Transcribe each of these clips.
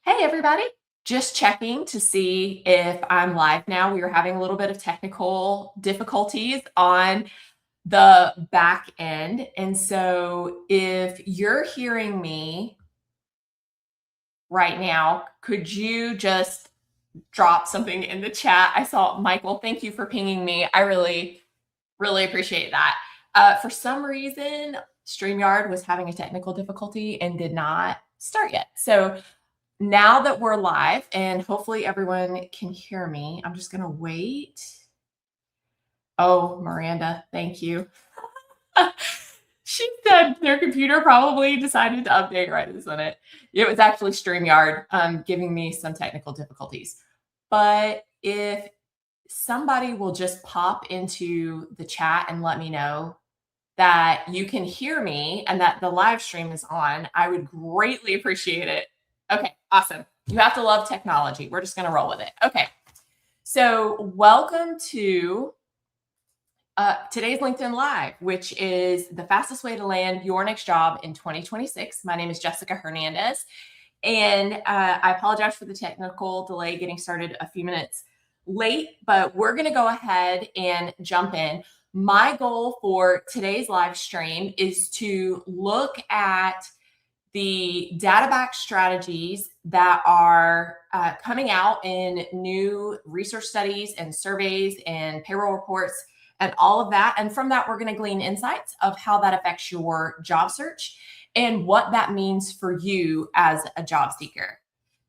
Hey, everybody. Just checking to see if I'm live now. We were having a little bit of technical difficulties on the back end. And so if you're hearing me right now, could you just drop something in the chat? I saw Michael, thank you for pinging me. I really appreciate that. For some reason, StreamYard was having a technical difficulty and did not start yet. So now that we're live and hopefully everyone can hear me, I'm just going to wait. Oh, Miranda, thank you. She said their computer probably decided to update right this minute. It was actually StreamYard giving me some technical difficulties. But if somebody will just pop into the chat and let me know that you can hear me and that the live stream is on, I would greatly appreciate it. Okay, awesome. You have to love technology. We're just going to roll with it. Okay, so welcome to today's LinkedIn Live, which is the fastest way to land your next job in 2026. My name is Jessica Hernandez, and I apologize for the technical delay getting started a few minutes late, but we're going to go ahead and jump in. My goal for today's live stream is to look at the data-backed strategies that are coming out in new research studies and surveys and payroll reports and all of that. And from that, we're going to glean insights of how that affects your job search and what that means for you as a job seeker.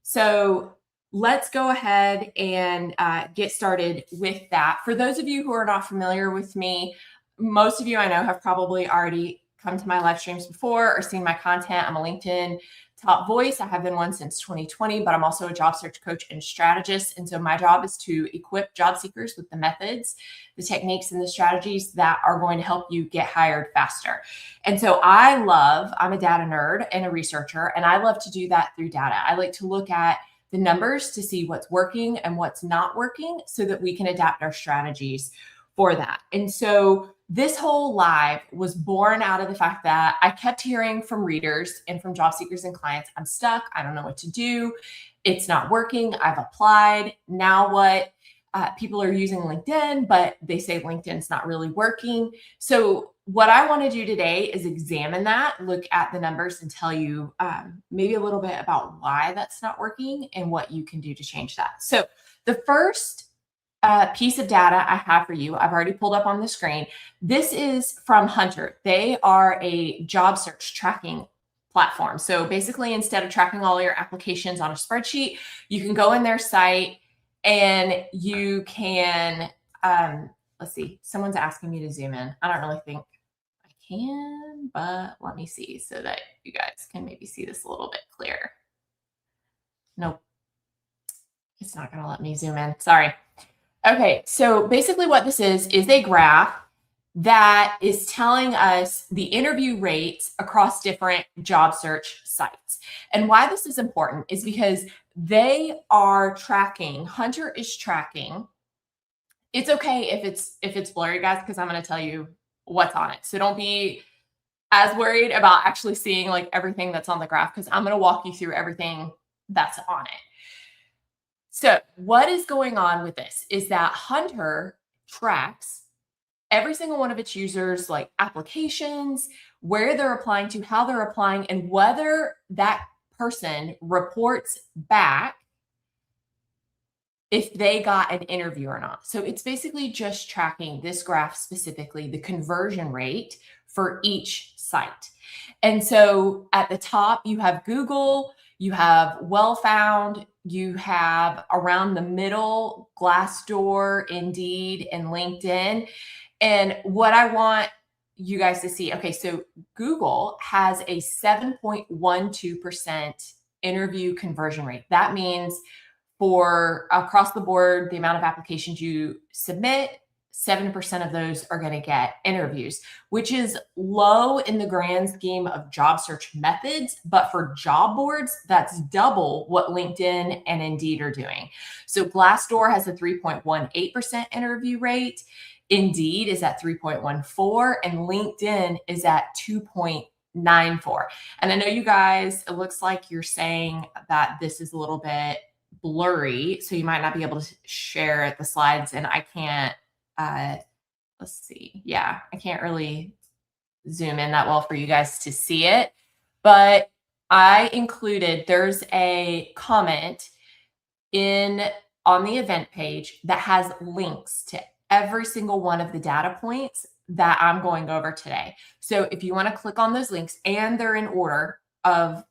So let's go ahead and get started with that. For those of you who are not familiar with me, most of you I know have probably already come to my live streams before or seen my content. I'm a LinkedIn top voice. I have been one since 2020, but I'm also a job search coach and strategist. And so my job is to equip job seekers with the methods, the techniques, and the strategies that are going to help you get hired faster. And so I'm a data nerd and a researcher, and I love to do that through data. I like to look at the numbers to see what's working and what's not working so that we can adapt our strategies for that. And so this whole live was born out of the fact that I kept hearing from readers and from job seekers and clients, I'm stuck. I don't know what to do. It's not working. I've applied. Now what? People are using LinkedIn, but they say LinkedIn's not really working. So what I want to do today is examine that, look at the numbers and tell you maybe a little bit about why that's not working and what you can do to change that. So the first piece of data I have for you, I've already pulled up on the screen. This is from Hunter. They are a job search tracking platform. So basically, instead of tracking all your applications on a spreadsheet, you can go in their site and you can, let's see, someone's asking me to zoom in. I don't really think I can, but let me see so that you guys can maybe see this a little bit clearer. Nope, it's not going to let me zoom in. Sorry. Okay, so basically what this is a graph that is telling us the interview rates across different job search sites. And why this is important is because they are tracking, Hunter is tracking. It's okay if it's blurry, guys, because I'm going to tell you what's on it. So don't be as worried about actually seeing like everything that's on the graph, because I'm going to walk you through everything that's on it. So what is going on with this is that Hunter tracks every single one of its users, like applications, where they're applying to, how they're applying, and whether that person reports back if they got an interview or not. So it's basically just tracking this graph specifically, the conversion rate for each site. And so at the top, you have Google, you have Well-Found, you have around the middle, Glassdoor, Indeed, and LinkedIn. And what I want you guys to see, okay, so Google has a 7.12% interview conversion rate. That means for across the board, the amount of applications you submit, 7% of those are going to get interviews, which is low in the grand scheme of job search methods. But for job boards, that's double what LinkedIn and Indeed are doing. So Glassdoor has a 3.18% interview rate. Indeed is at 3.14, and LinkedIn is at 2.8%. 94. And I know you guys, it looks like you're saying that this is a little bit blurry, so you might not be able to share the slides, and I can't, uh, let's see. Yeah, I can't really zoom in that well for you guys to see it, but there's a comment in on the event page that has links to every single one of the data points that I'm going over today. So if you want to click on those links, and they're in order of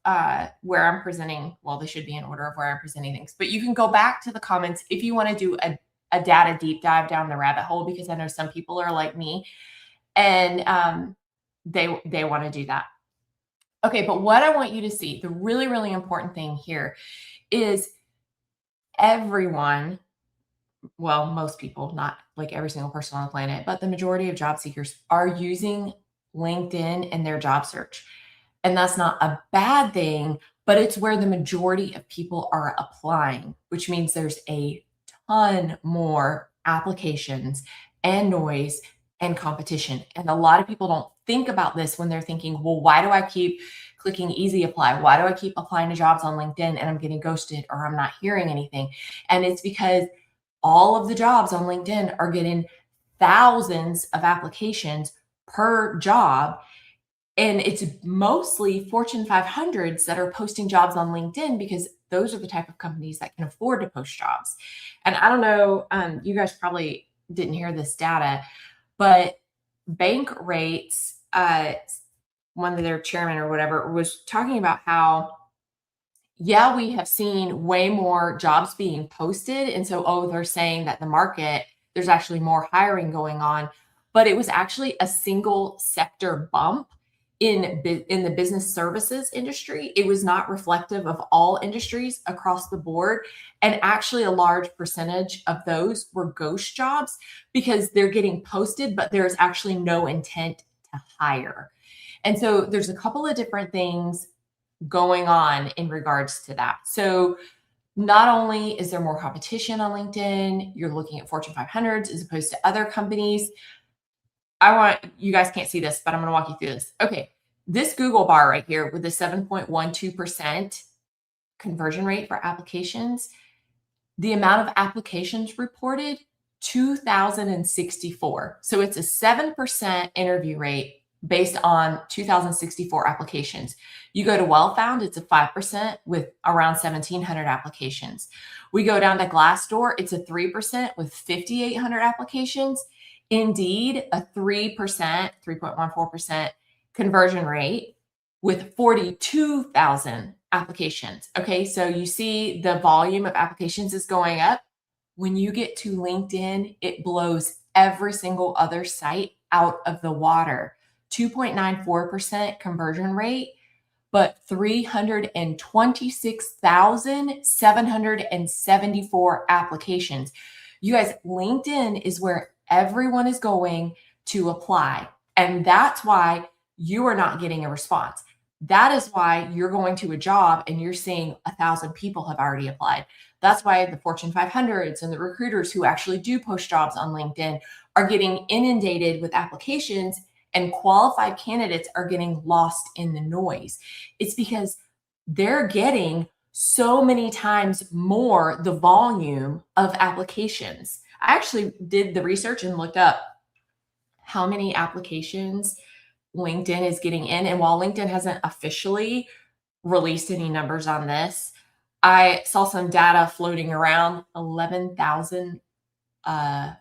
where I'm presenting, well, they should be in order of where I'm presenting things, but you can go back to the comments if you want to do a data deep dive down the rabbit hole, because I know some people are like me, and they want to do that. Okay, but what I want you to see, the really, really important thing here is everyone, well, most people, not like every single person on the planet, but the majority of job seekers are using LinkedIn in their job search. And that's not a bad thing, but it's where the majority of people are applying, which means there's a ton more applications and noise and competition. And a lot of people don't think about this when they're thinking, well, why do I keep clicking easy apply? Why do I keep applying to jobs on LinkedIn and I'm getting ghosted or I'm not hearing anything? And it's because all of the jobs on LinkedIn are getting thousands of applications per job. And it's mostly Fortune 500s that are posting jobs on LinkedIn, because those are the type of companies that can afford to post jobs. And I don't know, you guys probably didn't hear this data, but Bankrates, one of their chairman or whatever, was talking about how, yeah, we have seen way more jobs being posted. And so, they're saying that the market, there's actually more hiring going on, but it was actually a single sector bump in the business services industry. It was not reflective of all industries across the board. And actually a large percentage of those were ghost jobs, because they're getting posted, but there's actually no intent to hire. And so there's a couple of different things going on in regards to that. So not only is there more competition on LinkedIn, you're looking at Fortune 500s as opposed to other companies. You guys can't see this, but I'm going to walk you through this. Okay. This Google bar right here with the 7.12% conversion rate for applications, the amount of applications reported, 2,064. So it's a 7% interview rate based on 2,064 applications. You go to Wellfound, it's a 5% with around 1,700 applications. We go down to Glassdoor, it's a 3% with 5,800 applications. Indeed, a 3%, 3.14% conversion rate with 42,000 applications. Okay, so you see the volume of applications is going up. When you get to LinkedIn, it blows every single other site out of the water. 2.94% conversion rate, but 326,774 applications. You guys, LinkedIn is where everyone is going to apply. And that's why you are not getting a response. That is why you're going to a job and you're seeing 1,000 people have already applied. That's why the Fortune 500s and the recruiters who actually do post jobs on LinkedIn are getting inundated with applications, and qualified candidates are getting lost in the noise. It's because they're getting so many times more the volume of applications. I actually did the research and looked up how many applications LinkedIn is getting in. And while LinkedIn hasn't officially released any numbers on this, I saw some data floating around, 11,000 a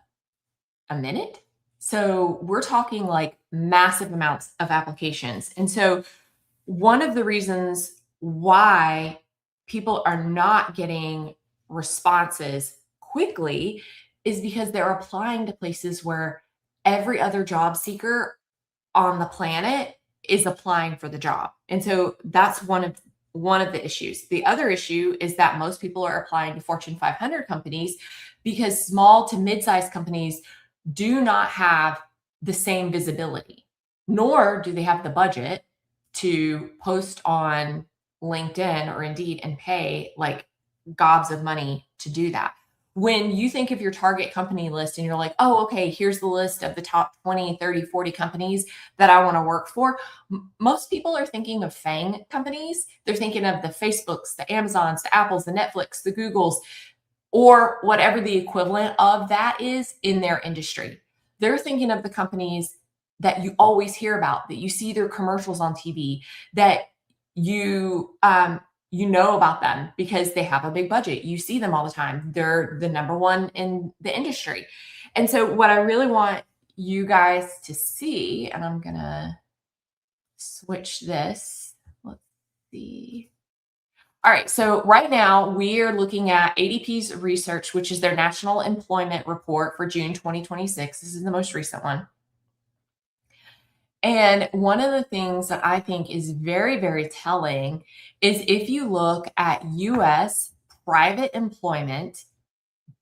minute. So we're talking like massive amounts of applications. And so one of the reasons why people are not getting responses quickly is because they're applying to places where every other job seeker on the planet is applying for the job. And so that's one of the issues. The other issue is that most people are applying to Fortune 500 companies because small to mid-sized companies do not have the same visibility, nor do they have the budget to post on LinkedIn or Indeed and pay like gobs of money to do that. when you think of your target company list and you're like, oh, okay, here's the list of the top 20, 30, 40 companies that I want to work for. Most people are thinking of FANG companies. They're thinking of the Facebooks, the Amazons, the Apples, the Netflix, the Googles, or whatever the equivalent of that is in their industry. They're thinking of the companies that you always hear about, that you see their commercials on TV, that you know about them because they have a big budget. You see them all the time. They're the number one in the industry. And so what I really want you guys to see, and I'm gonna switch this. Let's see. All right, so right now we are looking at ADP's research, which is their National Employment Report for June 2026. This is the most recent one. And one of the things that I think is very, very telling is if you look at US private employment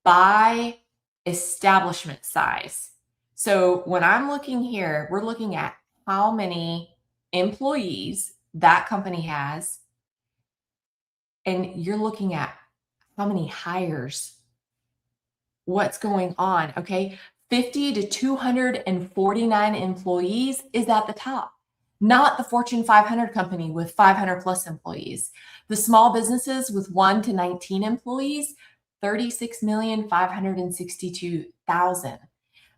by establishment size. So when I'm looking here, we're looking at how many employees that company has, and you're looking at how many hires, what's going on, okay? 50 to 249 employees is at the top, not the Fortune 500 company with 500 plus employees. The small businesses with 1 to 19 employees, 36,562,000.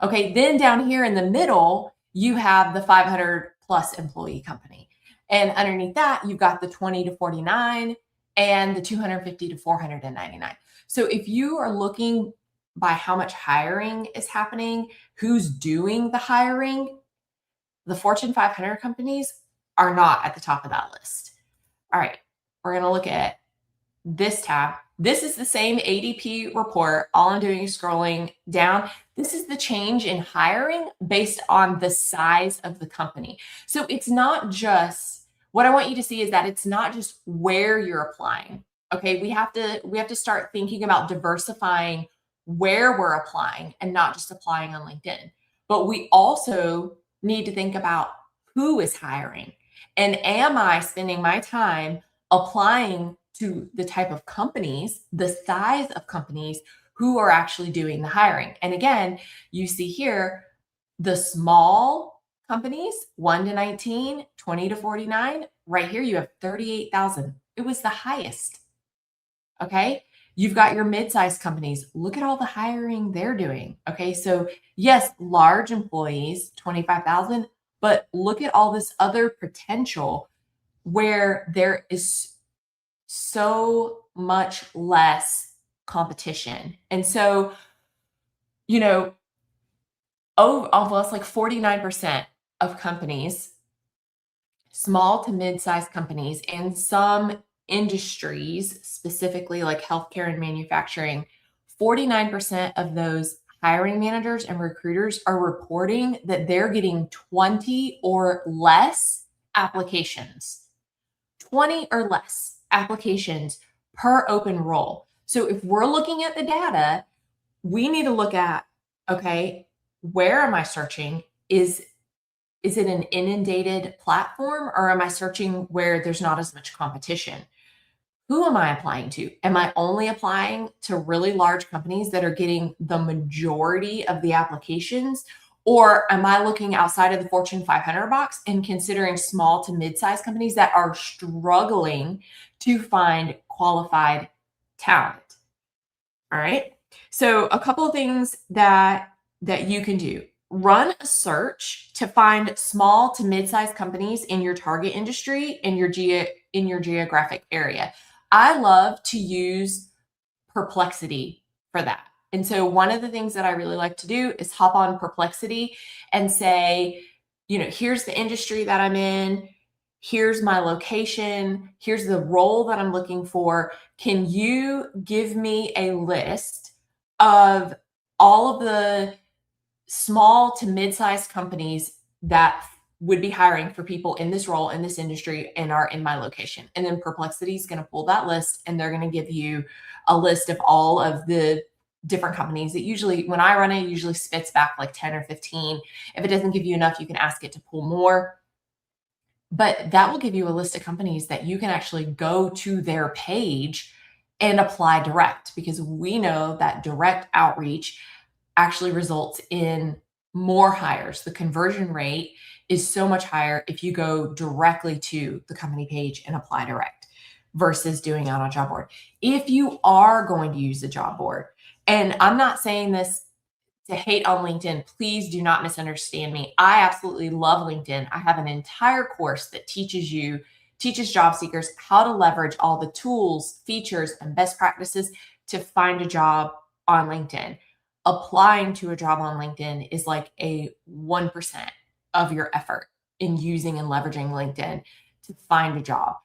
Okay, then down here in the middle, you have the 500 plus employee company. And underneath that, you've got the 20 to 49 and the 250 to 499. So if you are looking by how much hiring is happening, who's doing the hiring, the Fortune 500 companies are not at the top of that list. All right, we're going to look at this tab. This is the same ADP report. All I'm doing is scrolling down. This is the change in hiring based on the size of the company. So it's not just, what I want you to see is that it's not just where you're applying. Okay, we have to start thinking about diversifying where we're applying and not just applying on LinkedIn. But we also need to think about who is hiring. And am I spending my time applying to the type of companies, the size of companies who are actually doing the hiring? And again, you see here the small companies, 1 to 19, 20 to 49. Right here, you have 38,000. It was the highest. Okay. You've got your mid-sized companies. Look at all the hiring they're doing. Okay. So yes, large employees, 25,000, but look at all this other potential where there is so much less competition. And so, almost like 49% of companies, small to mid-sized companies, and some industries, specifically like healthcare and manufacturing, 49% of those hiring managers and recruiters are reporting that they're getting 20 or less applications. 20 or less applications per open role. So if we're looking at the data, we need to look at, okay, where am I searching? Is it an inundated platform, or am I searching where there's not as much competition? Who am I applying to? Am I only applying to really large companies that are getting the majority of the applications? Or am I looking outside of the Fortune 500 box and considering small to mid-sized companies that are struggling to find qualified talent? All right. So a couple of things that you can do. Run a search to find small to mid-sized companies in your target industry, in your geographic area. I love to use Perplexity for that. And so one of the things that I really like to do is hop on Perplexity and say, here's the industry that I'm in, here's my location, here's the role that I'm looking for. Can you give me a list of all of the small to mid-sized companies that would be hiring for people in this role, in this industry, and are in my location? And then Perplexity is going to pull that list, and they're going to give you a list of all of the different companies. It usually, when I run it usually spits back like 10 or 15. If it doesn't give you enough, you can ask it to pull more. But that will give you a list of companies that you can actually go to their page and apply direct, because we know that direct outreach actually results in more hires. The conversion rate is so much higher if you go directly to the company page and apply direct versus doing it on a job board. If you are going to use a job board, and I'm not saying this to hate on LinkedIn, please do not misunderstand me. I absolutely love LinkedIn. I have an entire course that teaches job seekers how to leverage all the tools, features, and best practices to find a job on LinkedIn. Applying to a job on LinkedIn is like a 1% of your effort in using and leveraging LinkedIn to find a job.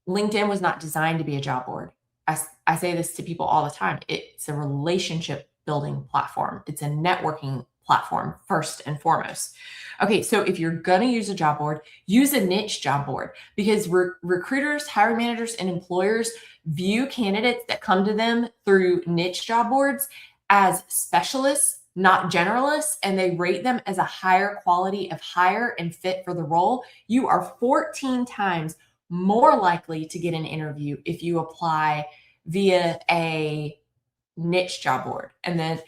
LinkedIn was not designed to be a job board. I say this to people all the time. It's a relationship building platform. It's a networking platform first and foremost. Okay, so if you're going to use a job board, use a niche job board, because recruiters, hiring managers, and employers view candidates that come to them through niche job boards as specialists, not generalists, and they rate them as a higher quality of hire and fit for the role. You are 14 times more likely to get an interview if you apply via a niche job board. And then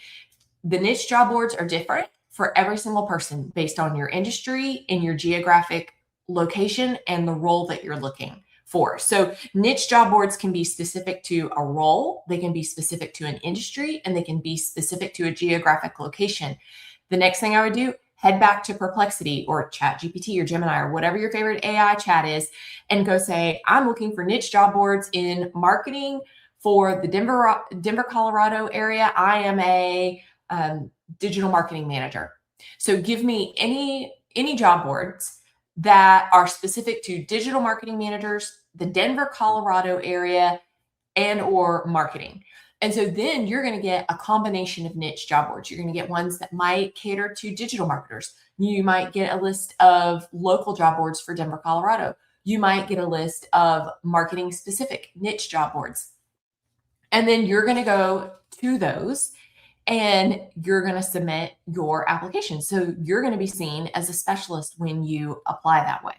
the niche job boards are different for every single person based on your industry and your geographic location and the role that you're looking for. So niche job boards can be specific to a role, they can be specific to an industry, and they can be specific to a geographic location. The next thing I would do, head back to Perplexity or ChatGPT or Gemini or whatever your favorite AI chat is, and go say, I'm looking for niche job boards in marketing for the Denver, Colorado area. I am a digital marketing manager. So give me any job boards that are specific to digital marketing managers, the Denver, Colorado area, and or marketing. And so then you're going to get a combination of niche job boards. You're going to get ones that might cater to digital marketers. You might get a list of local job boards for Denver, Colorado. You might get a list of marketing specific niche job boards. And then you're going to go to those and you're going to submit your application. So you're going to be seen as a specialist when you apply that way.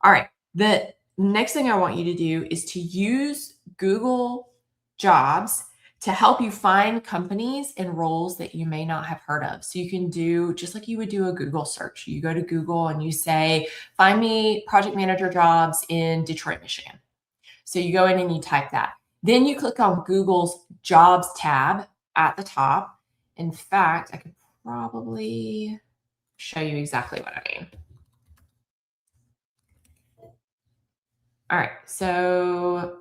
All right. The next thing I want you to do is to use Google Jobs to help you find companies and roles that you may not have heard of. So you can do just like you would do a Google search. You go to Google and you say, find me project manager jobs in Detroit, Michigan. So you go in and you type that. Then you click on Google's Jobs tab at the top. In fact, I could probably show you exactly what I mean. All right, so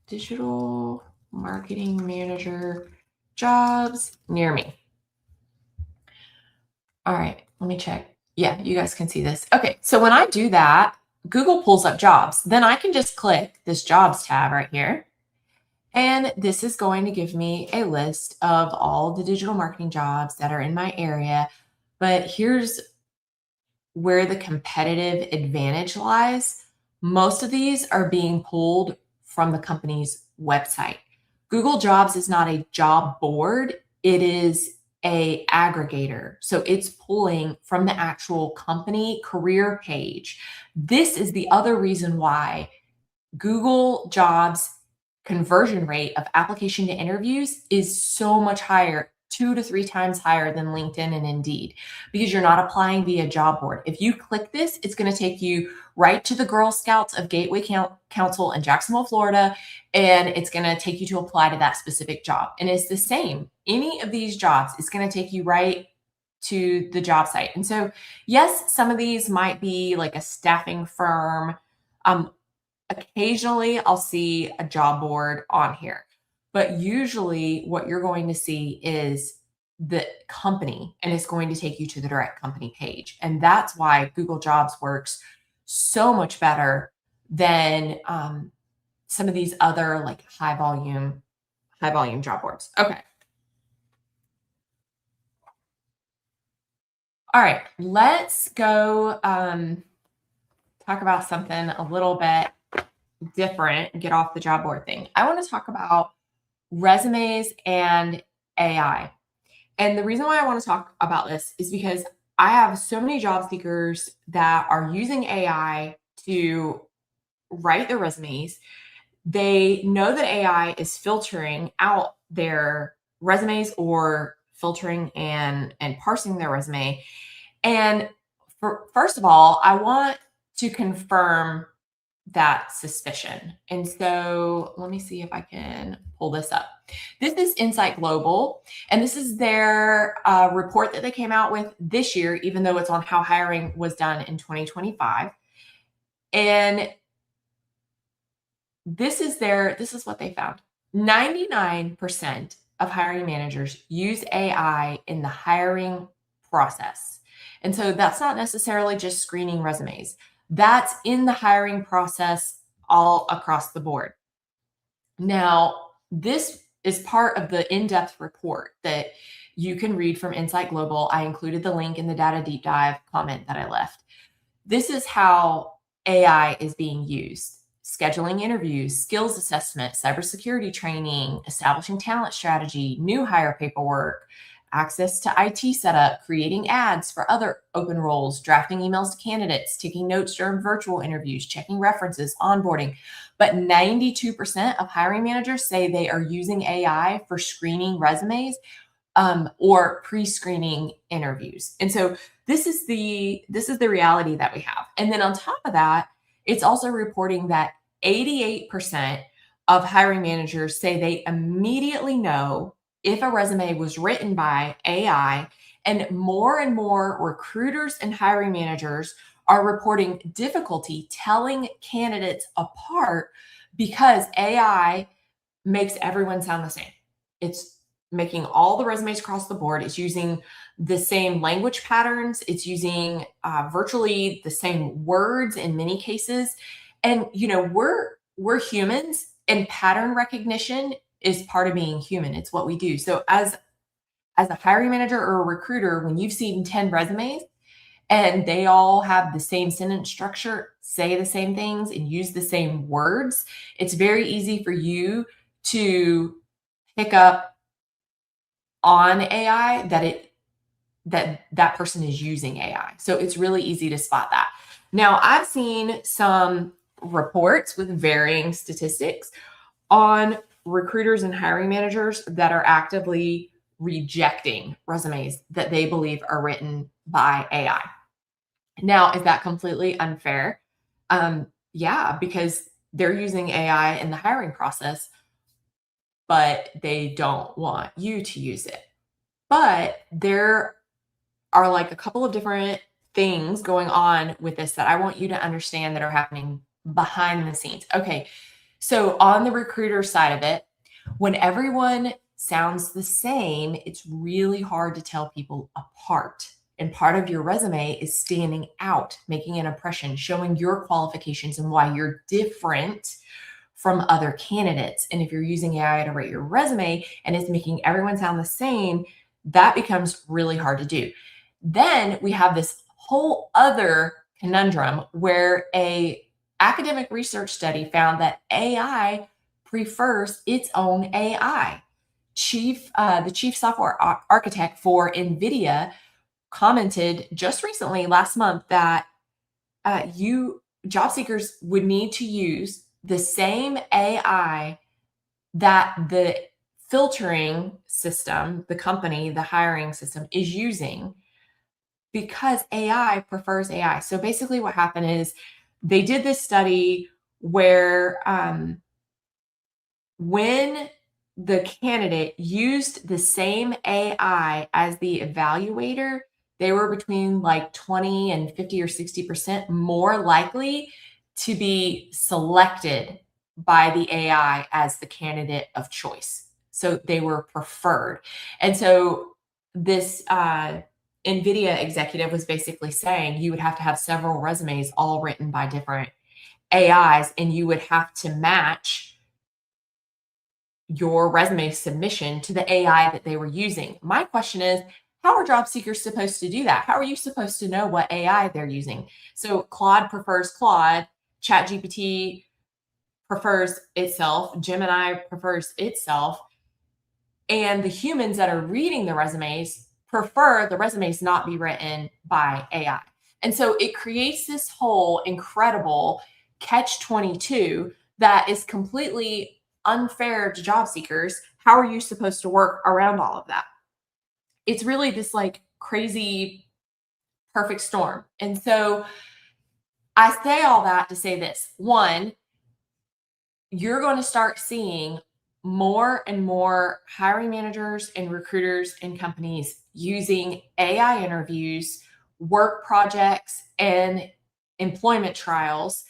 digital marketing manager jobs near me. All right, let me check. Yeah, you guys can see this. Okay, so when I do that, Google pulls up jobs. Then I can just click this jobs tab right here. And this is going to give me a list of all the digital marketing jobs that are in my area. But here's where the competitive advantage lies. Most of these are being pulled from the company's website. Google Jobs is not a job board. It is a aggregator. So it's pulling from the actual company career page. This is the other reason why Google Jobs conversion rate of application to interviews is so much higher, 2 to 3 times higher than LinkedIn and Indeed, because you're not applying via job board. If you click this, it's going to take you right to the Girl Scouts of Gateway Council in Jacksonville, Florida, and it's going to take you to apply to that specific job. And it's the same. Any of these jobs, it's going to take you right to the job site. And so, yes, some of these might be like a staffing firm. Occasionally, I'll see a job board on here, but usually what you're going to see is the company, and it's going to take you to the direct company page. And that's why Google Jobs works so much better than some of these other like high volume job boards. Okay. All right, let's go talk about something a little bit different, get off the job board thing. I want to talk about resumes and AI. And the reason why I want to talk about this is because I have so many job seekers that are using AI to write their resumes. they know that AI is filtering out their resumes or filtering and parsing their resume. And first of all, I want to confirm that suspicion. And so let me see if I can pull this up. This is Insight Global, and this is their report that they came out with this year, even though it's on how hiring was done in 2025. And this is what they found. 99% of hiring managers use AI in the hiring process. And so that's not necessarily just screening resumes. That's in the hiring process all across the board. Now, this is part of the in-depth report that you can read from Insight Global. I included the link in the data deep dive comment that I left. This is how AI is being used: scheduling interviews, skills assessment, cybersecurity training, establishing talent strategy, new hire paperwork, access to IT setup, creating ads for other open roles, drafting emails to candidates, taking notes during virtual interviews, checking references, onboarding. But 92% of hiring managers say they are using AI for screening resumes or pre-screening interviews. And so this is the reality that we have. And then on top of that, it's also reporting that 88% of hiring managers say they immediately know if a resume was written by AI, and more recruiters and hiring managers are reporting difficulty telling candidates apart because AI makes everyone sound the same. It's making all the resumes across the board. It's using the same language patterns. It's using virtually the same words in many cases. And we're humans, and pattern recognition is part of being human. It's what we do. So as a hiring manager or a recruiter, when you've seen 10 resumes and they all have the same sentence structure, say the same things, and use the same words, it's very easy for you to pick up on AI that person is using AI. So it's really easy to spot that. Now, I've seen some reports with varying statistics on recruiters and hiring managers that are actively rejecting resumes that they believe are written by AI. Now, is that completely unfair? Yeah, because they're using AI in the hiring process, but they don't want you to use it. But there are like a couple of different things going on with this that I want you to understand that are happening behind the scenes. Okay, so on the recruiter side of it, when everyone sounds the same, it's really hard to tell people apart. And part of your resume is standing out, making an impression, showing your qualifications and why you're different from other candidates. And if you're using AI to write your resume and it's making everyone sound the same, that becomes really hard to do. Then we have this whole other conundrum where a academic research study found that AI prefers its own AI. The chief software architect for NVIDIA commented just recently last month that job seekers would need to use the same AI that the filtering system, the company, the hiring system is using, because AI prefers AI. So basically what happened is they did this study where when the candidate used the same AI as the evaluator, they were between like 20 and 50 or 60% more likely to be selected by the AI as the candidate of choice. So they were preferred. And so this NVIDIA executive was basically saying you would have to have several resumes all written by different AIs, and you would have to match your resume submission to the AI that they were using. My question is, how are job seekers supposed to do that? How are you supposed to know what AI they're using? So Claude prefers Claude, ChatGPT prefers itself, Gemini prefers itself, and the humans that are reading the resumes prefer the resumes not be written by AI. And so it creates this whole incredible catch 22 that is completely unfair to job seekers. How are you supposed to work around all of that? It's really this like crazy perfect storm. And so I say all that to say this. One, you're going to start seeing more and more hiring managers and recruiters and companies using AI interviews, work projects, and employment trials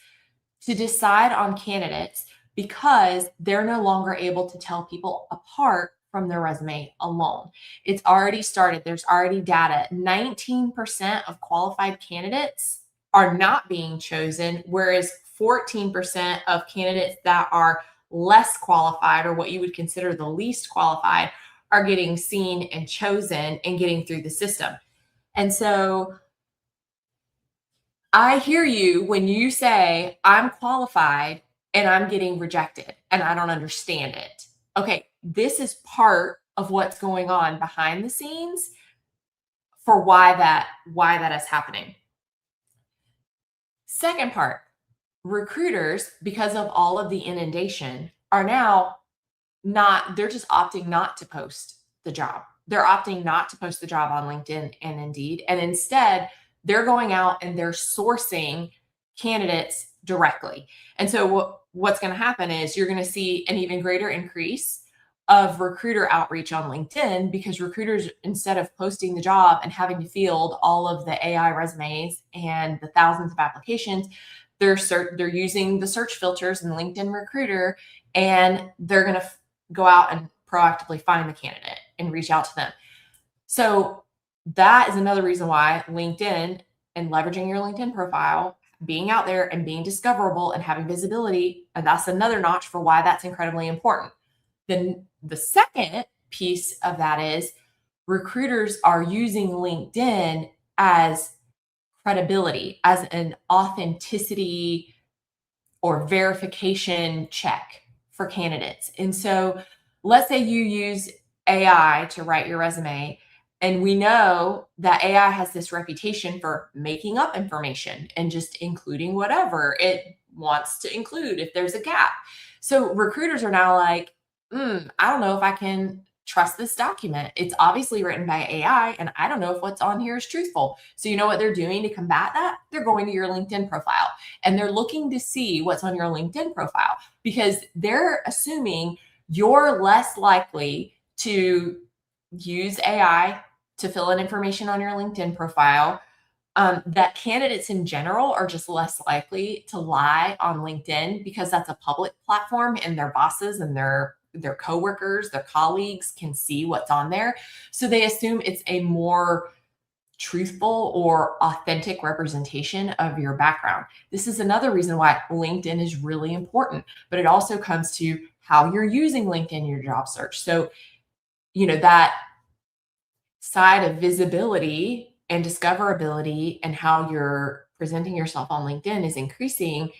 to decide on candidates because they're no longer able to tell people apart from their resume alone. It's already started. There's already data. 19% of qualified candidates are not being chosen, whereas 14% of candidates that are less qualified, or what you would consider the least qualified, are getting seen and chosen and getting through the system. And so I hear you when you say, I'm qualified and I'm getting rejected and I don't understand it. Okay, this is part of what's going on behind the scenes for why that is happening. Second part, recruiters, because of all of the inundation, are now they're just opting not to post the job. They're opting not to post the job on LinkedIn and Indeed. And instead, they're going out and they're sourcing candidates directly. And so what's going to happen is you're going to see an even greater increase of recruiter outreach on LinkedIn, because recruiters, instead of posting the job and having to field all of the AI resumes and the thousands of applications, they're using the search filters in LinkedIn Recruiter, and they're going to go out and proactively find the candidate and reach out to them. So that is another reason why LinkedIn and leveraging your LinkedIn profile, being out there and being discoverable and having visibility, and that's another notch for why that's incredibly important. Then the second piece of that is recruiters are using LinkedIn as credibility, as an authenticity or verification check for candidates. And so let's say you use AI to write your resume, and we know that AI has this reputation for making up information and just including whatever it wants to include if there's a gap. So recruiters are now like, I don't know if I can trust this document. It's obviously written by AI, and I don't know if what's on here is truthful. So you know what they're doing to combat that? They're going to your LinkedIn profile and they're looking to see what's on your LinkedIn profile, because they're assuming you're less likely to use AI to fill in information on your LinkedIn profile. That candidates in general are just less likely to lie on LinkedIn because that's a public platform and their bosses and their coworkers, their colleagues can see what's on there. So they assume it's a more truthful or authentic representation of your background. This is another reason why LinkedIn is really important, but it also comes to how you're using LinkedIn in your job search. So, that side of visibility and discoverability and how you're presenting yourself on LinkedIn is increasing,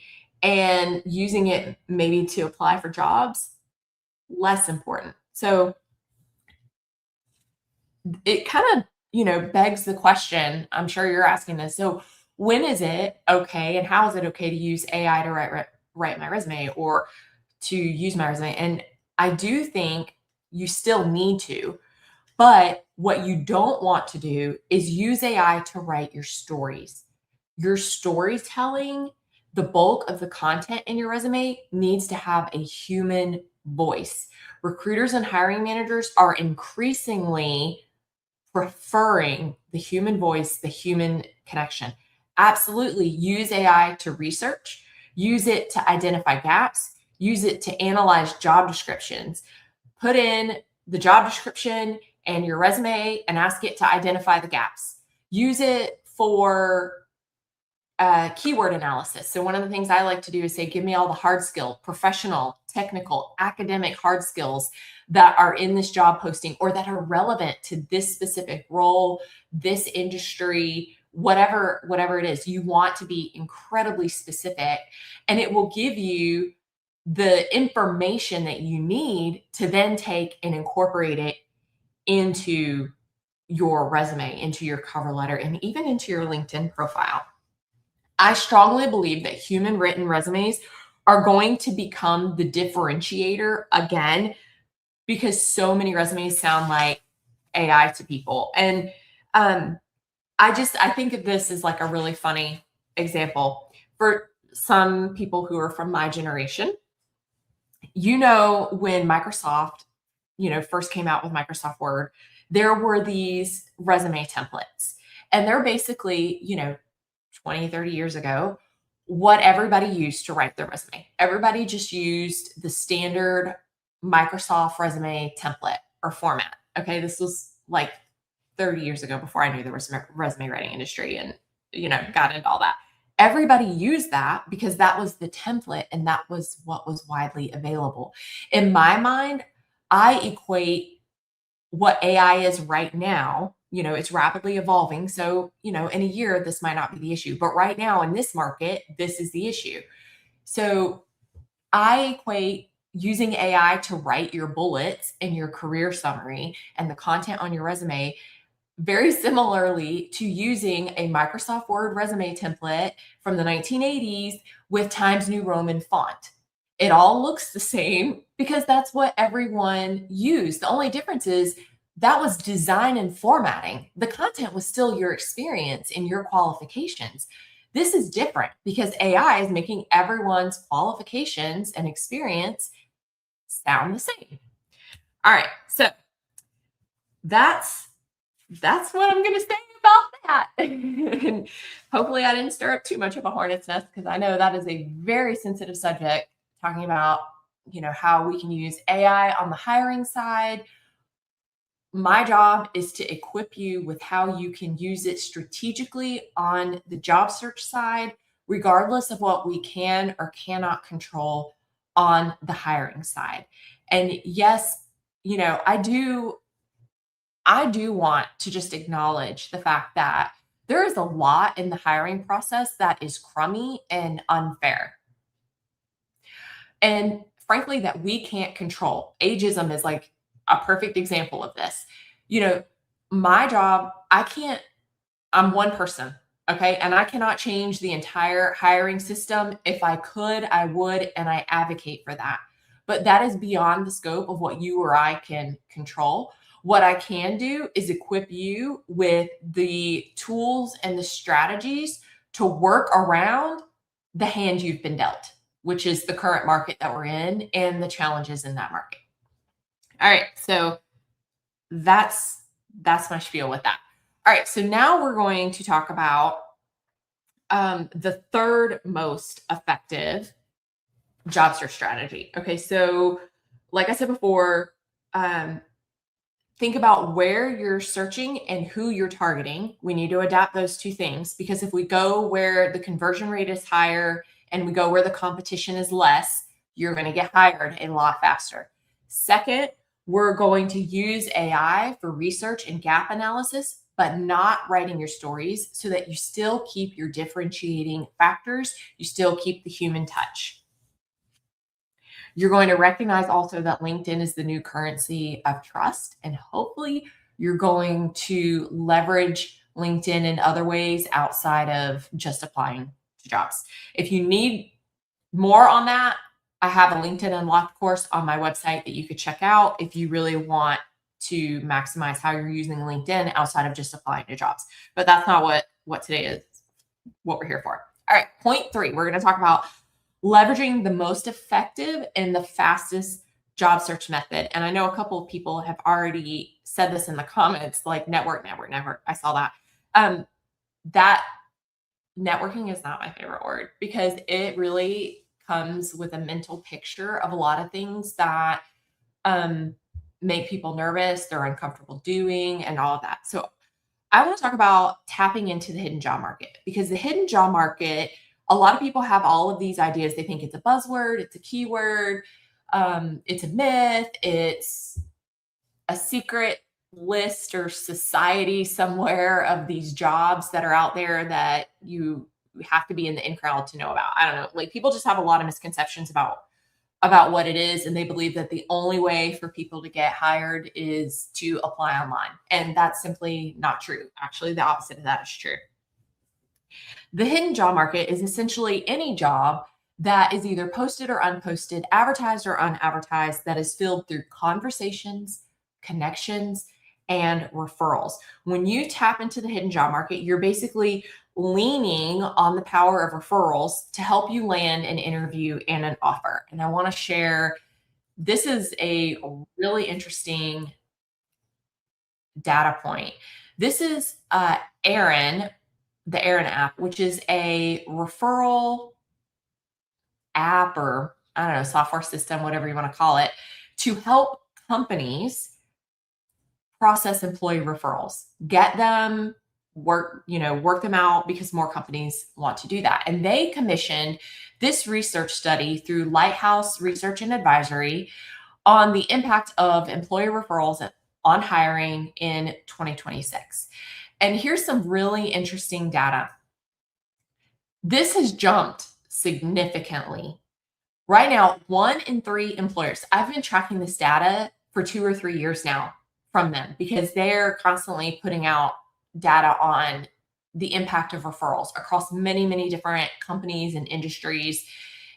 and using it maybe to apply for jobs, less important. So it kind of, begs the question, I'm sure you're asking this. So when is it okay, and how is it okay to use AI to write my resume or to use my resume? And I do think you still need to, but what you don't want to do is use AI to write your stories. Your storytelling, the bulk of the content in your resume, needs to have a human voice. Recruiters and hiring managers are increasingly preferring the human voice, the human connection. Absolutely use AI to research, use it to identify gaps, use it to analyze job descriptions. Put in the job description and your resume and ask it to identify the gaps. Use it for keyword analysis. So one of the things I like to do is say, give me all the hard skill, professional, technical, academic hard skills that are in this job posting or that are relevant to this specific role, this industry, whatever it is. You want to be incredibly specific, and it will give you the information that you need to then take and incorporate it into your resume, into your cover letter, and even into your LinkedIn profile. I strongly believe that human written resumes are going to become the differentiator again, because so many resumes sound like AI to people. And um, I think of this as like a really funny example for some people who are from my generation. When Microsoft, first came out with Microsoft Word, there were these resume templates. And they're basically, 20, 30 years ago, what everybody used to write their resume. Everybody just used the standard Microsoft resume template or format. Okay. This was like 30 years ago, before I knew the resume writing industry and, got into all that. Everybody used that because that was the template and that was what was widely available. In my mind, I equate what AI is right now. It's rapidly evolving. So, in a year, this might not be the issue. But right now in this market, this is the issue. So I equate using AI to write your bullets and your career summary and the content on your resume very similarly to using a Microsoft Word resume template from the 1980s with Times New Roman font. It all looks the same because that's what everyone used. The only difference is that was design and formatting. The content was still your experience and your qualifications. This is different because AI is making everyone's qualifications and experience sound the same. All right, so that's what I'm going to say about that. And hopefully I didn't stir up too much of a hornet's nest, because I know that is a very sensitive subject, talking about, how we can use AI on the hiring side. My job is to equip you with how you can use it strategically on the job search side, regardless of what we can or cannot control on the hiring side. And yes, I do want to just acknowledge the fact that there is a lot in the hiring process that is crummy and unfair. And frankly, that we can't control. Ageism is like a perfect example of this. My job, I'm one person, okay? And I cannot change the entire hiring system. If I could, I would, and I advocate for that. But that is beyond the scope of what you or I can control. What I can do is equip you with the tools and the strategies to work around the hand you've been dealt, which is the current market that we're in and the challenges in that market. All right, so that's my spiel with that. All right, so now we're going to talk about the third most effective job search strategy. Okay, so like I said before, think about where you're searching and who you're targeting. We need to adapt those two things, because if we go where the conversion rate is higher and we go where the competition is less, you're going to get hired a lot faster. Second, we're going to use AI for research and gap analysis, but not writing your stories, so that you still keep your differentiating factors. You still keep the human touch. You're going to recognize also that LinkedIn is the new currency of trust, and hopefully you're going to leverage LinkedIn in other ways outside of just applying to jobs. If you need more on that, I have a LinkedIn Unlocked course on my website that you could check out if you really want to maximize how you're using LinkedIn outside of just applying to jobs. But that's not what today is, what we're here for. All right, point 3, we're going to talk about leveraging the most effective and the fastest job search method. And I know a couple of people have already said this in the comments, like network. I saw that. That networking is not my favorite word, because it really comes with a mental picture of a lot of things that make people nervous, they're uncomfortable doing, and all of that. So I want to talk about tapping into the hidden job market, because the hidden job market, a lot of people have all of these ideas. They think it's a buzzword, it's a keyword, it's a myth, it's a secret list or society somewhere of these jobs that are out there that you have to be in the in crowd to know about. I don't know. Like, people just have a lot of misconceptions about what it is, and they believe that the only way for people to get hired is to apply online. And that's simply not true. Actually, the opposite of that is true. The hidden job market is essentially any job that is either posted or unposted, advertised or unadvertised, that is filled through conversations, connections, and referrals. When you tap into the hidden job market, you're basically leaning on the power of referrals to help you land an interview and an offer. And I want to share, this is a really interesting data point. This is Aaron, the Aaron app, which is a referral app, or I don't know, software system, whatever you want to call it, to help companies process employee referrals, get them work them out, because more companies want to do that. And they commissioned this research study through Lighthouse Research and Advisory on the impact of employee referrals on hiring in 2026. And here's some really interesting data. This has jumped significantly. Right now, 1 in 3 employers, I've been tracking this data for 2 or 3 years now from them, because they're constantly putting out data on the impact of referrals across many, many different companies and industries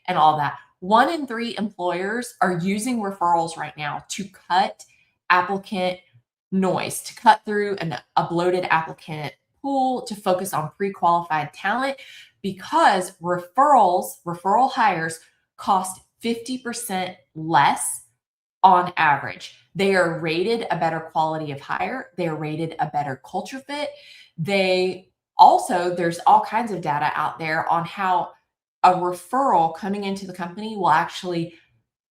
and all that. 1 in 3 employers are using referrals right now to cut applicant noise, to cut through a bloated applicant pool, to focus on pre-qualified talent, because referral hires cost 50% less on average. They are rated a better quality of hire. They are rated a better culture fit. There's all kinds of data out there on how a referral coming into the company will actually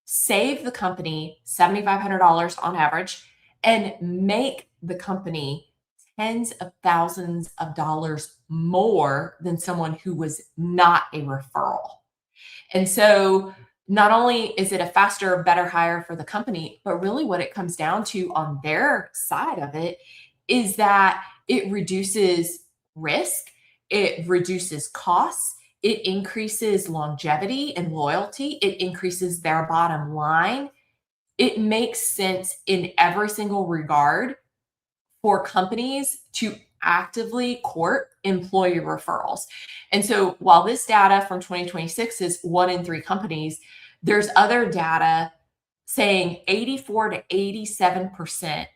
save the company $7,500 on average and make the company tens of thousands of dollars more than someone who was not a referral. And so not only is it a faster, better hire for the company, but really what it comes down to on their side of it is that it reduces risk, it reduces costs, it increases longevity and loyalty, it increases their bottom line. It makes sense in every single regard for companies to actively court employee referrals. And so while this data from 2026 is 1 in 3 companies, there's other data saying 84 to 87%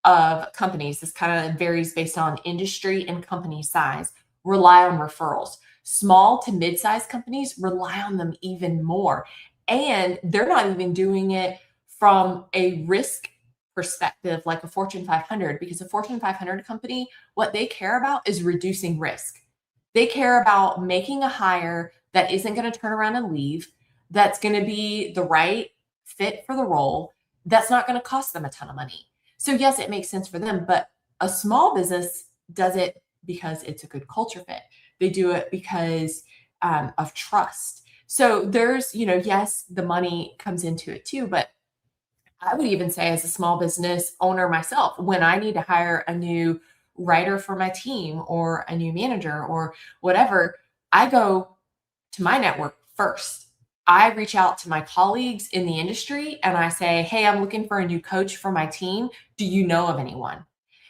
of companies, this kind of varies based on industry and company size, rely on referrals. Small to mid-sized companies rely on them even more. And they're not even doing it from a risk perspective like a Fortune 500, because a Fortune 500 company, what they care about is reducing risk. They care about making a hire that isn't going to turn around and leave, that's going to be the right fit for the role, that's not going to cost them a ton of money. So yes, it makes sense for them, but a small business does it because it's a good culture fit. They do it because of trust. So there's, yes, the money comes into it too, but I would even say, as a small business owner myself, when I need to hire a new writer for my team or a new manager or whatever, I go to my network first. I reach out to my colleagues in the industry and I say, hey, I'm looking for a new coach for my team. Do you know of anyone?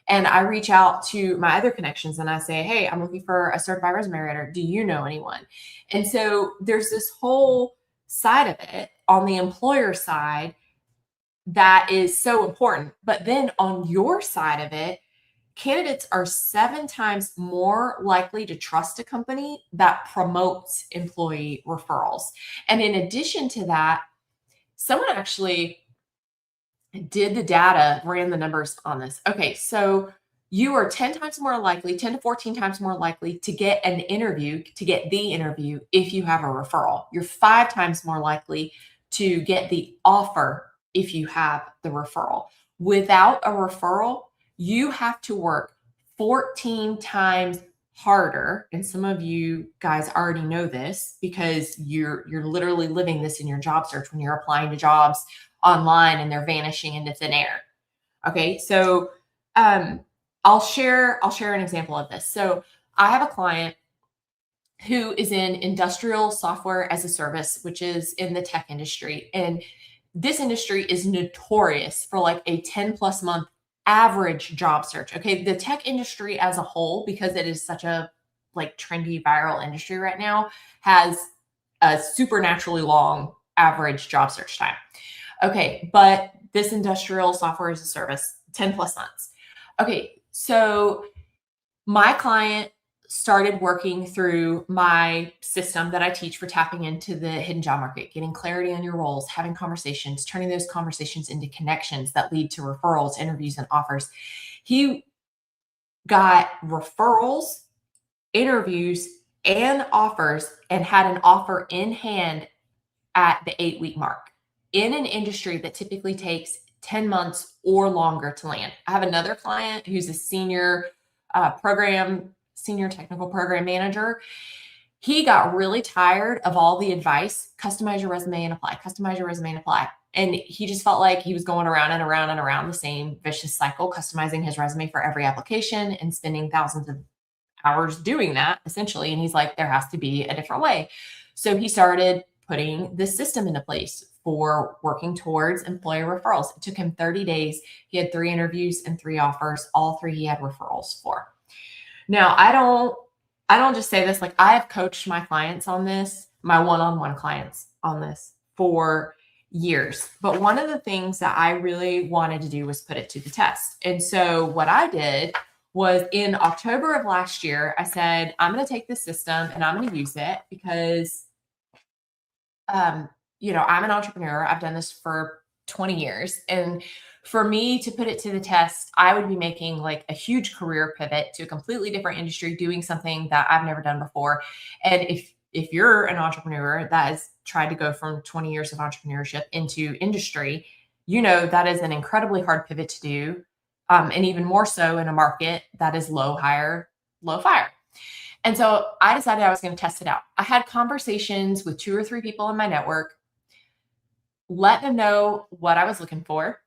And I reach out to my other connections and I say, hey, I'm looking for a certified resume writer. Do you know anyone? And so there's this whole side of it on the employer side that is so important. But then on your side of it, candidates are 7 times more likely to trust a company that promotes employee referrals. And in addition to that, someone actually did the data, ran the numbers on this. Okay, so you are 10 times more likely, 10 to 14 times more likely to get the interview if you have a referral. You're 5 times more likely to get the offer if you have the referral. Without a referral, you have to work 14 times harder. And some of you guys already know this because you're literally living this in your job search when you're applying to jobs online and they're vanishing into thin air. Okay, so I'll share an example of this. So I have a client who is in industrial software as a service, which is in the tech industry. And this industry is notorious for like a 10 plus month average job search. Okay, the tech industry as a whole, because it is such a like trendy viral industry right now, has a supernaturally long average job search time. Okay, but this industrial software as a service, 10 plus months. Okay, so my client started working through my system that I teach for tapping into the hidden job market, getting clarity on your roles, having conversations, turning those conversations into connections that lead to referrals, interviews, and offers. He got referrals, interviews, and offers, and had an offer in hand at the 8-week mark in an industry that typically takes 10 months or longer to land. I have another client who's a senior technical program manager. He got really tired of all the advice, customize your resume and apply, customize your resume and apply. And he just felt like he was going around and around and around the same vicious cycle, customizing his resume for every application and spending thousands of hours doing that essentially. And he's like, there has to be a different way. So he started putting this system into place for working towards employer referrals. It took him 30 days. He had 3 interviews and 3 offers. All 3 he had referrals for. Now, I don't just say this, like I have coached my clients on this, my one-on-one clients on this for years. But one of the things that I really wanted to do was put it to the test. And so what I did was in October of last year, I said, I'm going to take this system and I'm going to use it because, I'm an entrepreneur. I've done this for 20 years. And for me to put it to the test, I would be making like a huge career pivot to a completely different industry, doing something that I've never done before. And if you're an entrepreneur that has tried to go from 20 years of entrepreneurship into industry, that is an incredibly hard pivot to do. And even more so in a market that is low hire, low fire. And so I decided I was going to test it out. I had conversations with 2 or 3 people in my network, let them know what I was looking for.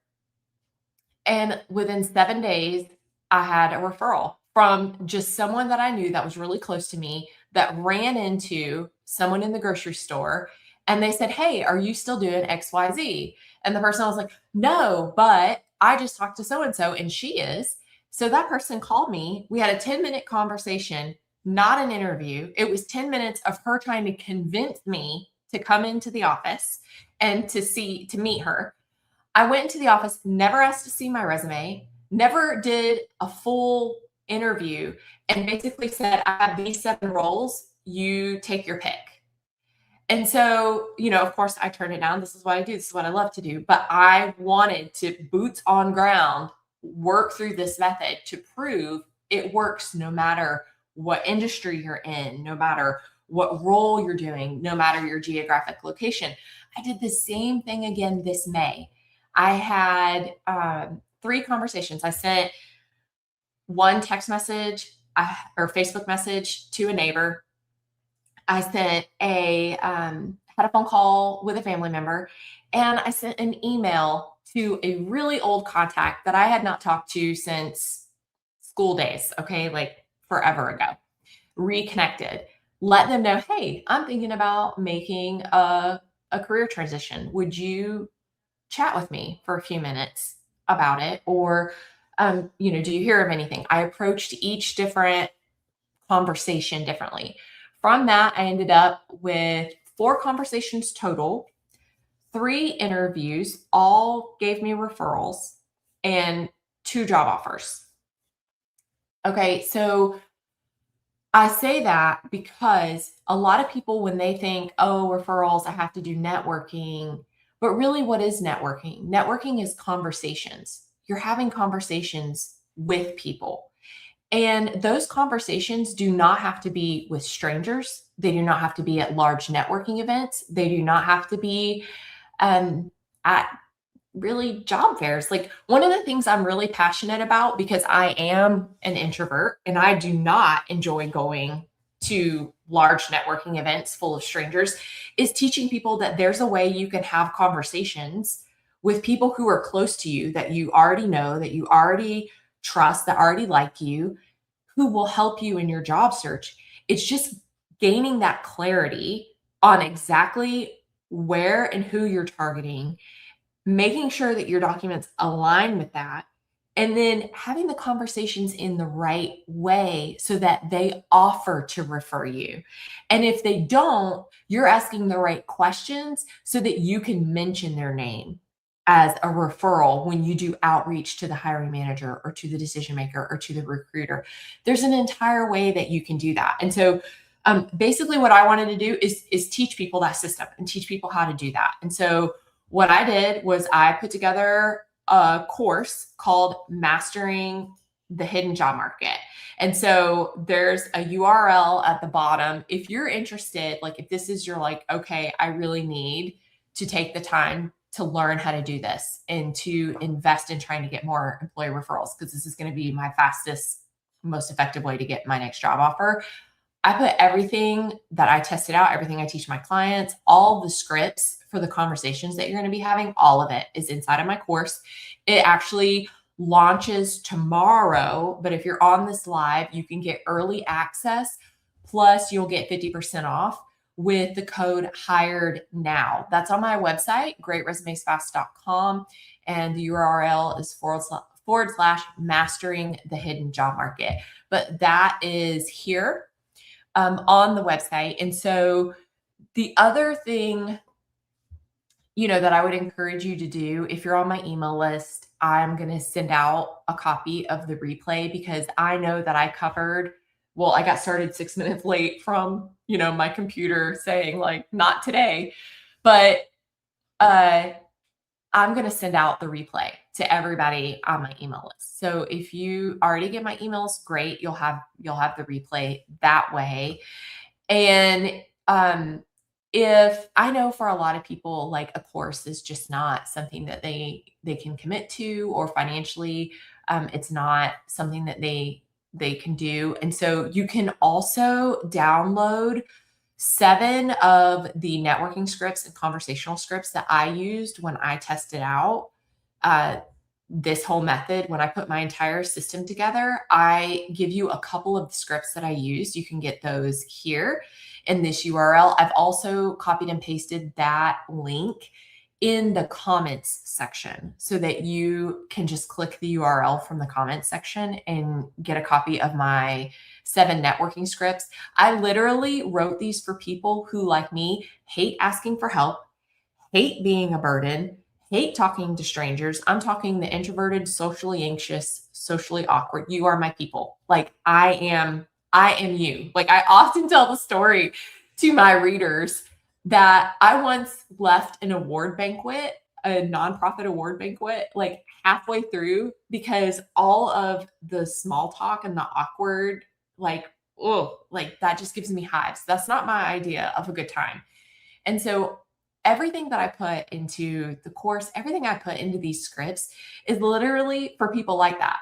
And within 7 days, I had a referral from just someone that I knew that was really close to me that ran into someone in the grocery store. And they said, hey, are you still doing XYZ? And the person was like, no, but I just talked to so-and-so and she is. So that person called me. We had a 10-minute conversation, not an interview. It was 10 minutes of her trying to convince me to come into the office and to meet her. I went into the office, never asked to see my resume, never did a full interview, and basically said, I have these 7 roles, you take your pick. And so, of course, I turned it down. This is what I do. This is what I love to do. But I wanted to boots on ground, work through this method to prove it works no matter what industry you're in, no matter what role you're doing, no matter your geographic location. I did the same thing again this May. I had 3 conversations. I sent 1 text message or Facebook message to a neighbor. I sent had a phone call with a family member, and I sent an email to a really old contact that I had not talked to since school days. Okay. Like forever ago, reconnected, let them know, hey, I'm thinking about making a career transition. Would you chat with me for a few minutes about it? Or, do you hear of anything? I approached each different conversation differently. From that, I ended up with 4 conversations total, 3 interviews, all gave me referrals, and 2 job offers. Okay, so I say that because a lot of people, when they think, oh, referrals, I have to do networking. But really, what is networking? Networking is conversations. You're having conversations with people. And those conversations do not have to be with strangers. They do not have to be at large networking events. They do not have to be at really job fairs. Like one of the things I'm really passionate about, because I am an introvert and I do not enjoy going to large networking events full of strangers, is teaching people that there's a way you can have conversations with people who are close to you, that you already know, that you already trust, that already like you, who will help you in your job search. It's just gaining that clarity on exactly where and who you're targeting, making sure that your documents align with that, And then having the conversations in the right way so that they offer to refer you. And if they don't, you're asking the right questions so that you can mention their name as a referral when you do outreach to the hiring manager or to the decision maker or to the recruiter. There's an entire way that you can do that. And so basically what I wanted to do is teach people that system and teach people how to do that. And so what I did was I put together a course called Mastering the Hidden Job Market. And so there's a URL at the bottom. If you're interested, like if this is your like, okay, I really need to take the time to learn how to do this and to invest in trying to get more employee referrals, because this is going to be my fastest, most effective way to get my next job offer. I put everything that I tested out, everything I teach my clients, all the scripts for the conversations that you're going to be having, all of it is inside of my course. It actually launches tomorrow, but if you're on this live, you can get early access, plus you'll get 50% off with the code hired now. That's on my website, greatresumesfast.com, and the URL is forward slash mastering the hidden job market. But that is here on the website. And so the other thing, that I would encourage you to do, if you're on my email list, I'm going to send out a copy of the replay, because I know that I got started 6 minutes late from, my computer saying like, not today, but I'm going to send out the replay to everybody on my email list. So if you already get my emails, great. You'll have the replay that way. And if I know for a lot of people, like a course is just not something that they can commit to, or financially, it's not something that they can do. And so you can also download 7 of the networking scripts and conversational scripts that I used when I tested out this whole method. When I put my entire system together, I give you a couple of the scripts that I used. You can get those here in this URL. I've also copied and pasted that link in the comments section so that you can just click the URL from the comments section and get a copy of my 7 networking scripts. I literally wrote these for people who, like me, hate asking for help, hate being a burden, hate talking to strangers. I'm talking the introverted, socially anxious, socially awkward. You are my people. Like I am you. Like I often tell the story to my readers that I once left an award banquet, a nonprofit award banquet, like halfway through, because all of the small talk and the awkward, like that just gives me hives. That's not my idea of a good time. And so everything that I put into the course, everything I put into these scripts is literally for people like that.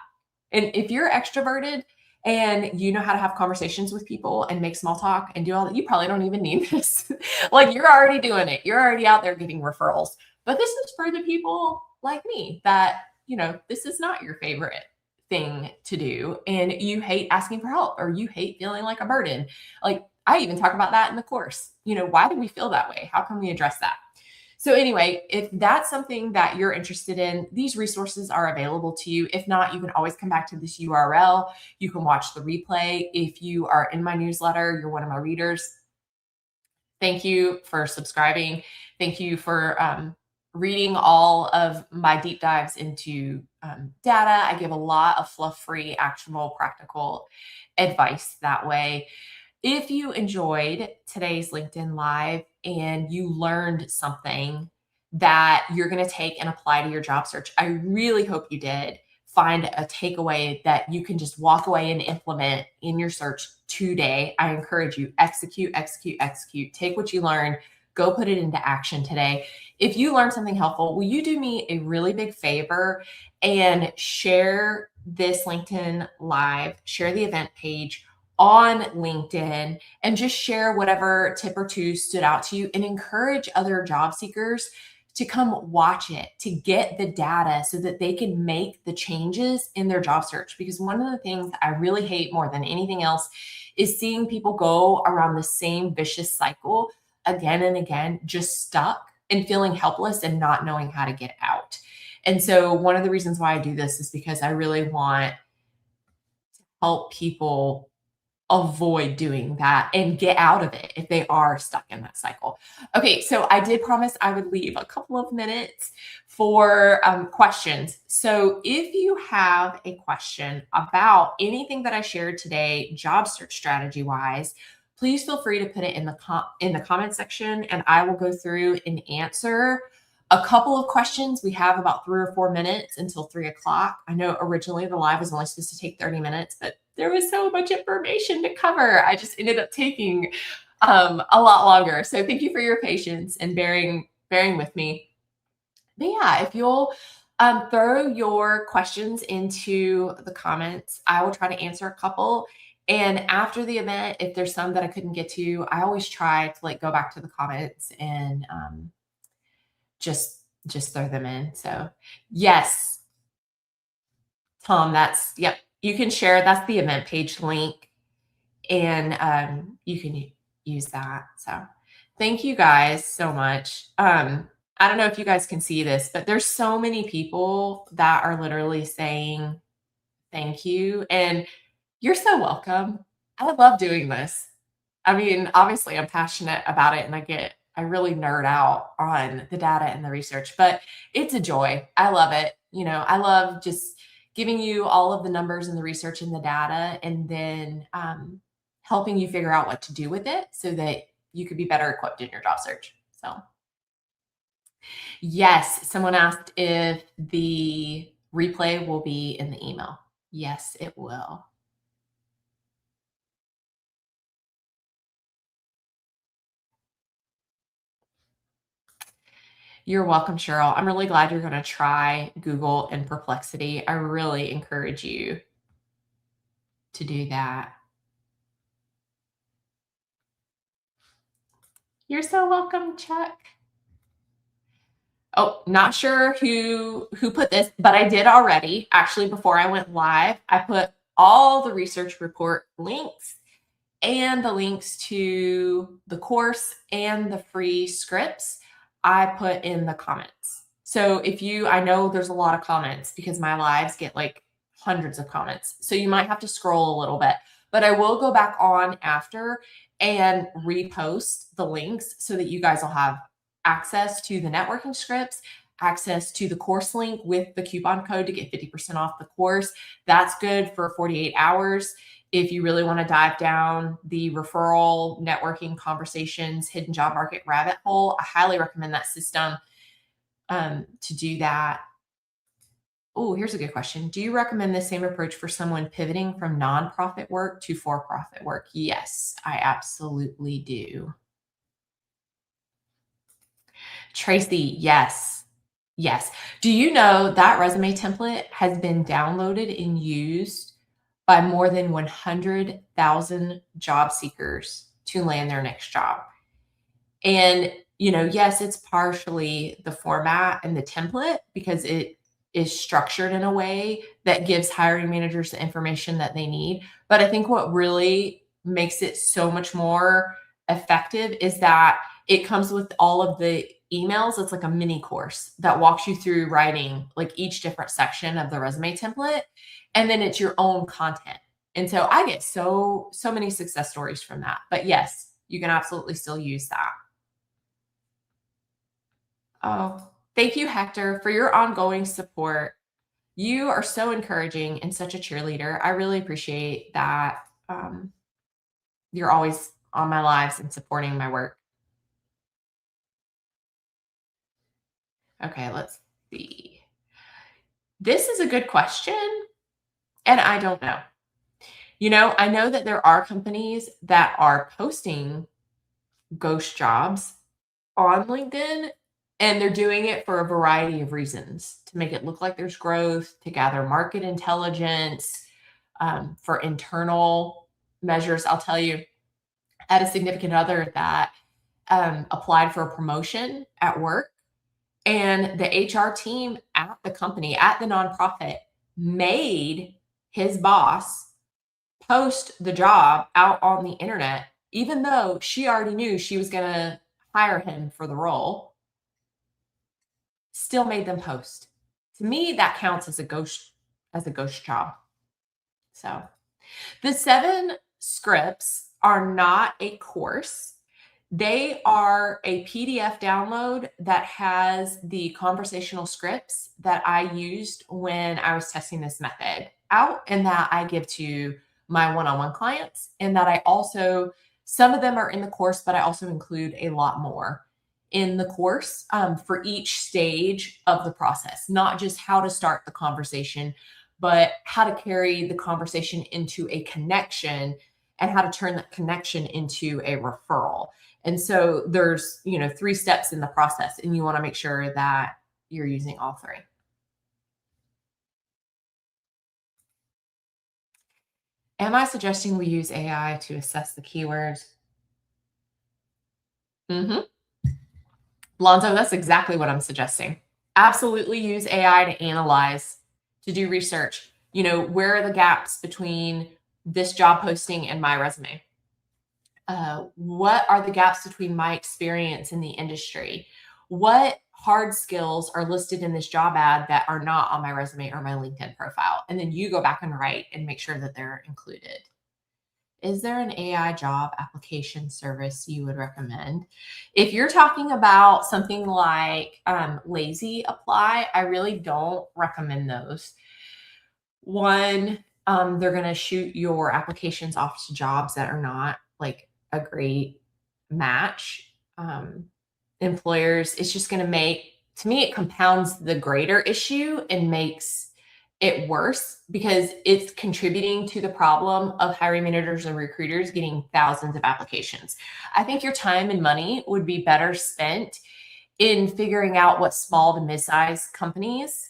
And if you're extroverted and you know how to have conversations with people and make small talk and do all that, you probably don't even need this. Like you're already doing it. You're already out there getting referrals. But this is for the people like me that, this is not your favorite thing to do. And you hate asking for help, or you hate feeling like a burden. Like I even talk about that in the course. Why do we feel that way? How can we address that? So anyway, if that's something that you're interested in, these resources are available to you. If not, you can always come back to this URL. You can watch the replay. If you are in my newsletter, you're one of my readers. Thank you for subscribing. Thank you for reading all of my deep dives into data. I give a lot of fluff-free, actionable, practical advice that way. If you enjoyed today's LinkedIn Live and you learned something that you're going to take and apply to your job search, I really hope you did find a takeaway that you can just walk away and implement in your search today. I encourage you, execute, execute, execute. Take what you learned, go put it into action today. If you learned something helpful, will you do me a really big favor and share this LinkedIn Live, share the event page on LinkedIn, and just share whatever tip or two stood out to you, and encourage other job seekers to come watch it, to get the data so that they can make the changes in their job search. Because one of the things I really hate more than anything else is seeing people go around the same vicious cycle again and again, just stuck and feeling helpless and not knowing how to get out. And so one of the reasons why I do this is because I really want to help people avoid doing that and get out of it if they are stuck in that cycle. Okay, so I did promise I would leave a couple of minutes for questions. So if you have a question about anything that I shared today, job search strategy wise, please feel free to put it in the comment section, and I will go through and answer a couple of questions. We have about 3 or 4 minutes until 3 o'clock. I know originally the live was only supposed to take 30 minutes, but there was so much information to cover. I just ended up taking a lot longer. So thank you for your patience and bearing with me. But yeah, if you'll throw your questions into the comments, I will try to answer a couple. And after the event, if there's some that I couldn't get to, I always try to like go back to the comments and just throw them in. So yes, Tom, that's yep. You can share. That's the event page link, and you can use that. So thank you guys so much. I don't know if you guys can see this, but there's so many people that are literally saying thank you, and you're so welcome. I love doing this. I mean, obviously, I'm passionate about it, and I really nerd out on the data and the research, but it's a joy. I love it. I love just giving you all of the numbers and the research and the data, and then helping you figure out what to do with it so that you could be better equipped in your job search. So, yes, someone asked if the replay will be in the email. Yes, it will. You're welcome, Cheryl. I'm really glad you're going to try Google and Perplexity. I really encourage you to do that. You're so welcome, Chuck. Oh, not sure who put this, but I did already. Actually, before I went live, I put all the research report links and the links to the course and the free scripts I put in the comments. So I know there's a lot of comments because my lives get like hundreds of comments. So you might have to scroll a little bit, but I will go back on after and repost the links so that you guys will have access to the networking scripts, access to the course link with the coupon code to get 50% off the course. That's good for 48 hours. If you really want to dive down the referral, networking, conversations, hidden job market rabbit hole, I highly recommend that system to do that. Oh, here's a good question. Do you recommend the same approach for someone pivoting from nonprofit work to for-profit work? Yes, I absolutely do. Tracy, yes. Yes. Do you know that resume template has been downloaded and used by more than 100,000 job seekers to land their next job? And, yes, it's partially the format and the template because it is structured in a way that gives hiring managers the information that they need. But I think what really makes it so much more effective is that it comes with all of the emails. It's like a mini course that walks you through writing like each different section of the resume template. And then it's your own content. And so I get so many success stories from that. But yes, you can absolutely still use that. Oh, thank you, Hector, for your ongoing support. You are so encouraging and such a cheerleader. I really appreciate that. You're always on my lives and supporting my work. Okay, let's see. This is a good question, and I don't know. I know that there are companies that are posting ghost jobs on LinkedIn, and they're doing it for a variety of reasons to make it look like there's growth, to gather market intelligence, for internal measures. I'll tell you, I had a significant other that applied for a promotion at work, and the HR team at the company, at the nonprofit, made his boss post the job out on the internet, even though she already knew she was going to hire him for the role, still made them post. To me, that counts as a ghost job. So the 7 scripts are not a course. They are a PDF download that has the conversational scripts that I used when I was testing this method out and that I give to my one-on-one clients. And that I also, some of them are in the course, but I also include a lot more in the course for each stage of the process, not just how to start the conversation, but how to carry the conversation into a connection and how to turn that connection into a referral. And so there's, 3 steps in the process, and you want to make sure that you're using all 3. Am I suggesting we use AI to assess the keywords? Mhm. Lonzo, that's exactly what I'm suggesting. Absolutely use AI to analyze, to do research. Where are the gaps between this job posting and my resume? What are the gaps between my experience in the industry? What hard skills are listed in this job ad that are not on my resume or my LinkedIn profile? And then you go back and write and make sure that they're included. Is there an AI job application service you would recommend? If you're talking about something like Lazy Apply, I really don't recommend those. One, they're going to shoot your applications off to jobs that are not like a great match. Employers, it's just going to make, to me, it compounds the greater issue and makes it worse because it's contributing to the problem of hiring managers and recruiters getting thousands of applications. I think your time and money would be better spent in figuring out what small to mid-sized companies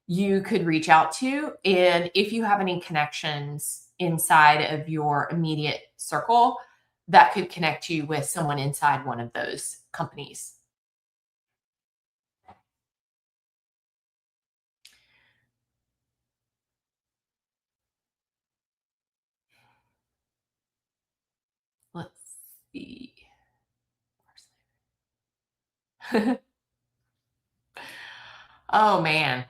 you could reach out to. And if you have any connections inside of your immediate circle, that could connect you with someone inside one of those companies. Let's see. Oh man,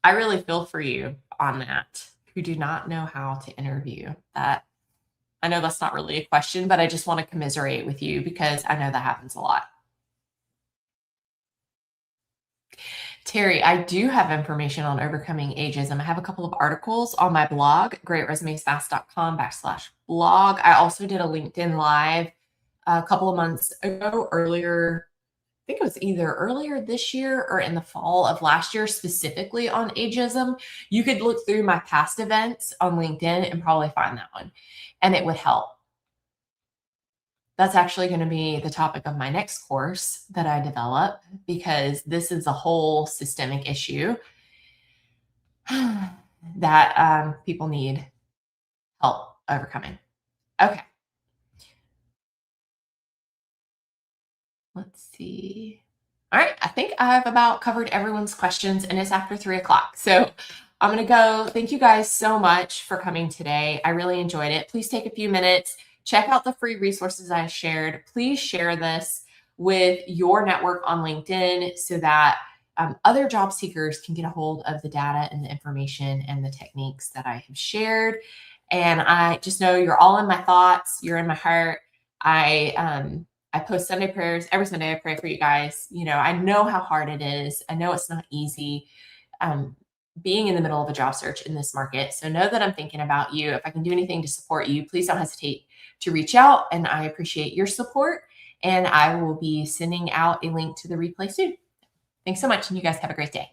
I really feel for you on that. Who do not know how to interview. That I know that's not really a question, but I just want to commiserate with you because I know that happens a lot. Terry, I do have information on overcoming ageism. I have a couple of articles on my blog, greatresumesfast.com/blog. I also did a LinkedIn Live a couple of months ago, earlier. I think it was either earlier this year or in the fall of last year, specifically on ageism. You could look through my past events on LinkedIn and probably find that one, and it would help. That's actually going to be the topic of my next course that I develop because this is a whole systemic issue that people need help overcoming. Okay, let's see. All right, I think I've about covered everyone's questions, and it's after 3:00. So I'm going to go. Thank you guys so much for coming today. I really enjoyed it. Please take a few minutes, check out the free resources I shared. Please share this with your network on LinkedIn so that other job seekers can get a hold of the data and the information and the techniques that I have shared. And I just know you're all in my thoughts. You're in my heart. I post Sunday prayers every Sunday. I pray for you guys. I know how hard it is. I know it's not easy being in the middle of a job search in this market. So know that I'm thinking about you. If I can do anything to support you, please don't hesitate to reach out. And I appreciate your support. And I will be sending out a link to the replay soon. Thanks so much. And you guys have a great day.